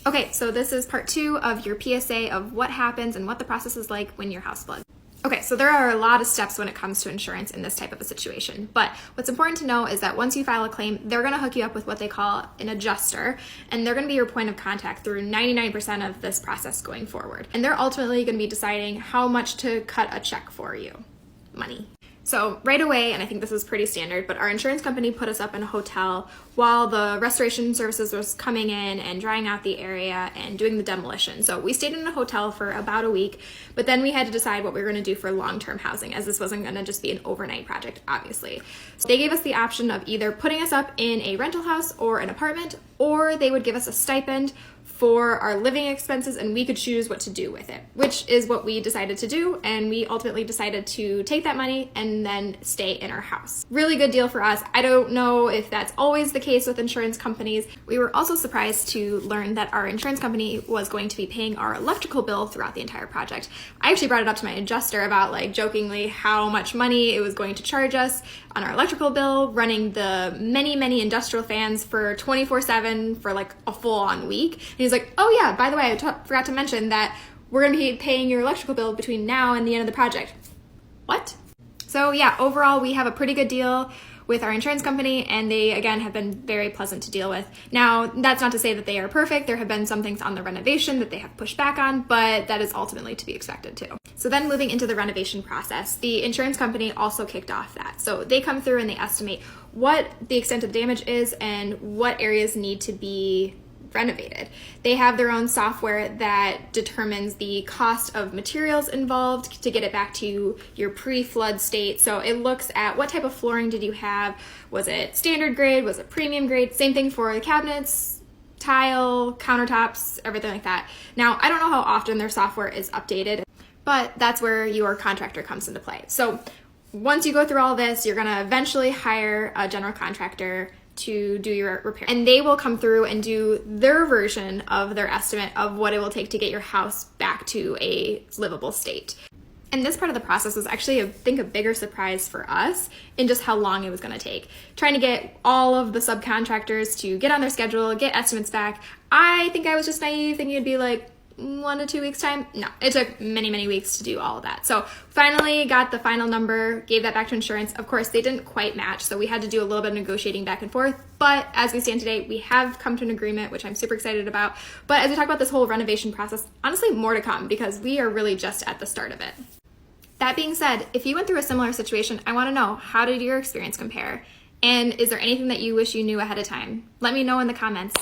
Okay, so this is part 2 of your PSA of what happens and what the process is like when your house floods. Okay, so there are a lot of steps when it comes to insurance in this type of a situation, but what's important to know is that once you file a claim, they're going to hook you up with what they call an adjuster, and they're going to be your point of contact through 99% of this process going forward. And they're ultimately going to be deciding how much to cut a check for you. Money. So right away, and I think this is pretty standard, but our insurance company put us up in a hotel while the restoration services was coming in and drying out the area and doing the demolition. So we stayed in a hotel for about a week, but then we had to decide what we were going to do for long-term housing, as this wasn't going to just be an overnight project, obviously. So they gave us the option of either putting us up in a rental house or an apartment, or they would give us a stipend for our living expenses, and we could choose what to do with it, which is what we decided to do, and we ultimately decided to take that money and then stay in our house. Really good deal for us. I don't know if that's always the case with insurance companies. We were also surprised to learn that our insurance company was going to be paying our electrical bill throughout the entire project. I actually brought it up to my adjuster about, like, jokingly how much money it was going to charge us on our electrical bill, running the many industrial fans for 24/7 for like a full-on week. And he's like, oh yeah, by the way, I forgot to mention that we're going to be paying your electrical bill between now and the end of the project. What? So yeah, overall we have a pretty good deal with our insurance company, and they again have been very pleasant to deal with. Now, that's not to say that they are perfect. There have been some things on the renovation that they have pushed back on, but that is ultimately to be expected too. So then moving into the renovation process, the insurance company also kicked off that. So they come through and they estimate what the extent of damage is and what areas need to be renovated. They have their own software that determines the cost of materials involved to get it back to your pre-flood state. So it looks at what type of flooring did you have? Was it standard grade? Was it premium grade? Same thing for the cabinets, tile, countertops, everything like that. Now, I don't know how often their software is updated, but that's where your contractor comes into play. So once you go through all this, you're gonna eventually hire a general contractor to do your repair, and they will come through and do their version of their estimate of what it will take to get your house back to a livable state. And this part of the process was actually, I think, a bigger surprise for us in just how long it was going to take. Trying to get all of the subcontractors to get on their schedule, get estimates back. I think I was just naive thinking it'd be like 1 to 2 weeks time. No, it took many weeks to do all of that. So finally got the final number, gave that back to insurance. Of course, they didn't quite match, so we had to do a little bit of negotiating back and forth. But as we stand today, we have come to an agreement, which I'm super excited about. But as we talk about this whole renovation process, honestly, more to come, because we are really just at the start of it. That being said, if you went through a similar situation, I want to know, how did your experience compare? And is there anything that you wish you knew ahead of time? Let me know in the comments.